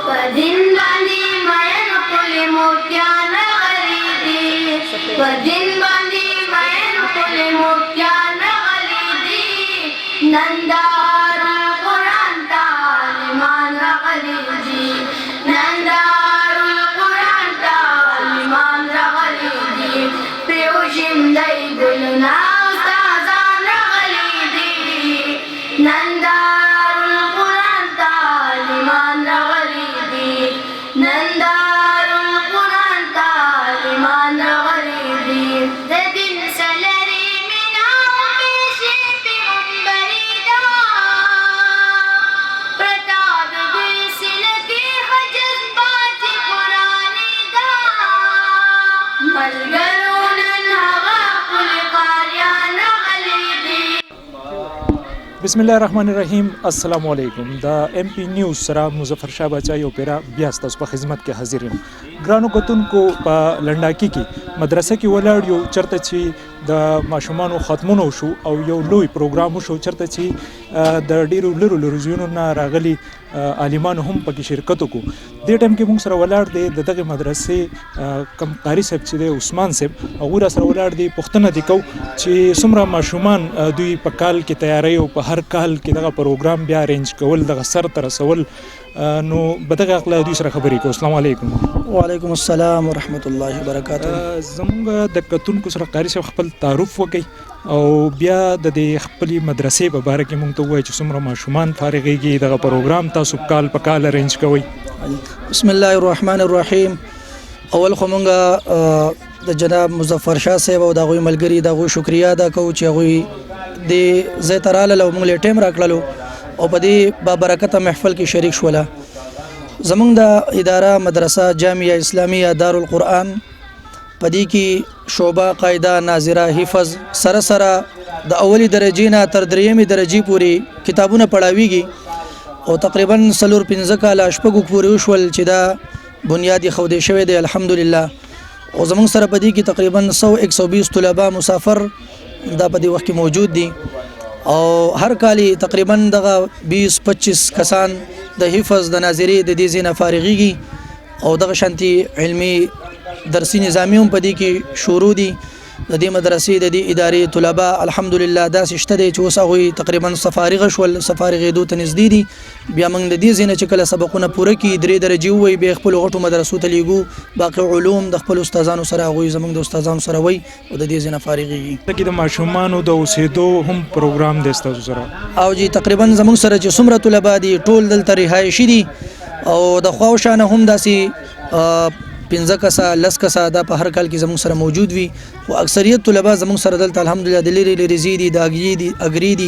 दिन बांधी मैन कुल मोतियान खरीदी दिन बांधी मैन कुल मोतियान खरीदी नंदार कुरान तालिमान खरीदी नंदार कुरान तालिमान खरीदी प्योशिम दई गुलना उस्ताजान खरीदी नंदार कुरान तालिमान खरीदी नंदार कुरान तालिमान खरीदी दिन सलरी मिना पेशी पिगंबरीदा प्रताप बिसिन की हजत बाजी कुरानी दा मलगरून हवा कुल कारियान खरीदी बिस्मिल्लाहिर्रहमानिर्रहीम अस्सलामु अलैकुम د एम पी نیوز سره مظفر شاه بچای او پیرا بیا ستاسو په خدمت کې حاضر یم ګرانو کتونکو په لنډاکی کې مدرسه کې ولاړ یو چرته چې د ماشومانو ختمونه شو او یو لوی پروګرام شو چرته چې د ډیرو لرو زیونو نه راغلي عالمان هم پکې شرکت وکړو دې ټیم کې موږ سره ولاړ دی دغه مدرسې کم قاری صاحب چې د عثمان صاحب هغه سره ولاړ دی پښتنه دی کو چې څومره ماشومان دوی په کال کې تیاری او په هر کال کې دغه پروګرام بیا ارینج کول دغه سر تر رسول نو بدغه اخلا دوی سره خبرې کو السلام علیکم وعلیکم السلام ورحمت الله وبرکاته زموږ د کتونکو سره قاری صاحب خپل تعارف وکړي او بیا د خپل مدرسې په اړه کې موږ ته وایي چې څومره ماشومان فارغېږي دغه پروګرام تاسو کال په کال ارینج کوئ بسم الله الرحمن الرحیم اول خو موږ د جناب مظفر شاه صاحب او دغه ملګری دغه شکریا ادا کوو چې هغه د زه تراله لو موږ ټیم راکړلو او په دې بابرکته محفل کې شریک شوله زمونږ د اداره مدرسه جامعه اسلامیه دارالقرآن په دې کې شعبه قاعده ناظره حفظ سره سره د اولی درجې نه تر دریمې درجې پورې کتابونه پڑھاویږي او تقریبا 4-5 کاله شپږو پورې وشول چې دا بنیادی خوده شوی دی الحمدلله او زمونږ سره په دې کې تقریبا 100-120 طلبه مسافر دا په دې وخت کې موجود دي او هر کالی تقریبا دغه 20-25 کسان د حفظ د ناظری د دې زینه فارغيږي او دغه شانتي علمی درسي نظامی هم په دې کې شروع دي د دې مدرسې د دې ادارې طلبه الحمدلله داسې شته دي چې اوس هغه تقریبا سفارغ شول سفارغېدو ته نږدې دي بیا موږ د دې زینه چې کله سبقونه پوره کړي 3 درجې وي به خپل غټو مدرسو ته لیګو باقي علوم د خپل استادانو سره هغه زموږ د استادانو سره وي او د دې زینه فارغېږي کې د ماشومانو د اوسېدو هم پروګرام دی تاسو سره او جی تقریبا زموږ سره چې څومره طلبه دي ټول دلته رهایشي دي او د خواوشانه هم داسي 15 کسه 10 کسه دا په هر کال کې زموږ سره موجود وي او اکثریت طلبه زموږ سره دلته الحمدلله د لری زیدي د اګری دي اګری دي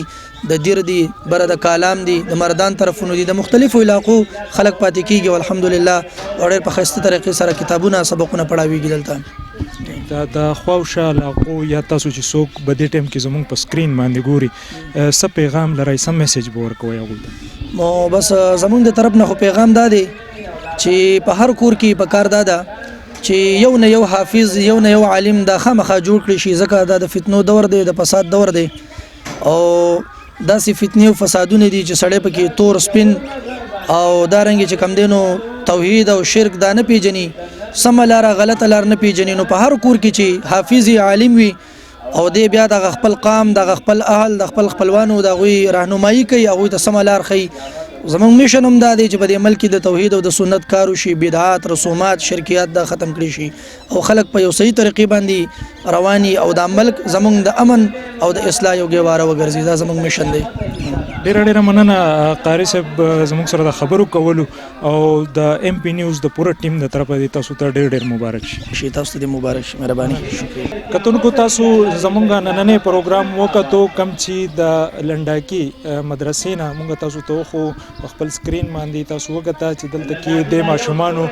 د دیر دي بر د کالام دي د مردان طرفونو دي د مختلفو علاقو خلق پاتې کیږي الحمدلله اور په خسته طریقې سره کتابونه سبقونه پڑھاویږي دلته د خواوشه علاقو یا تاسو چې څوک په دې ټیم کې زموږ په سکرین باندې ګوري څه پیغام لري سم میسج ورکوي هغه مو بس زموږ د طرف نه خو پیغام دادي چې په هر کور کې په کار دادا چې یو نه یو حافظ یو نه یو عالم د خامخا جوړ کړي شي ځکه د فتنو دور دی د فساد دور دی او داسې فتنې او فسادونه دي چې سړی پکې تور سپین او دارنګ چې کم دینو توحید او شرک دا نه پیژني سم لار غلط لار نه پیژني نو په هر کور کې چې حافظ عالم وي او دې بیا د خپل قام د خپل اهل د خپل خپلوانو د غوي راهنمایي کوي او د سم لار خي زمونږ میشن هم دا دی چې په دې ملک د توحید او د سنت کارو شي بدعات رسومات شرکیات دا ختم کړي شي او خلک په یو صحیح طریقې باندې رواني او د ملک زمونږ د امن او د اصلاح یو غواره وګرځي دا زمونږ میشن دی ډېر مننه قاری صاحب زموږ سره د خبرو کولو او د ایم پی نیوز د پوره ټیم د طرفه د تاسو ته ډېر مبارک شي تاسو ته مبارک شي مهرباني شکریہ کتونکو تاسو زمونږ نننې پروګرام وکړو کم چې د لنډاکی مدرسې نه موږ تاسو ته خو خپل سکرین باندې تاسو وکړه چې دلته کې د ماشومانو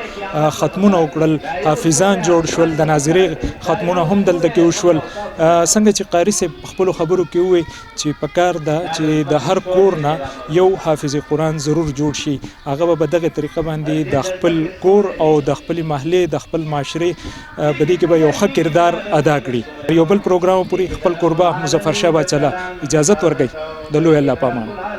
ختمونه وکړل حافظان جوړ شول د ناظری ختمونه هم دلته کې وشول څنګه چې قاری صاحب خپل خبرو کې وي چې پکار دا چې د هر کور نه یو حافظ قرآن ضرور جوړ شي هغه به دغه طریقه باندې د خپل کور او د خپل محله د خپل معاشره بدی کې به یو ښه کردار ادا کړي یو بل پروګرام پوری خپل قربا مظفر شاه بچلا اجازه ورکړي د لوی الله پامان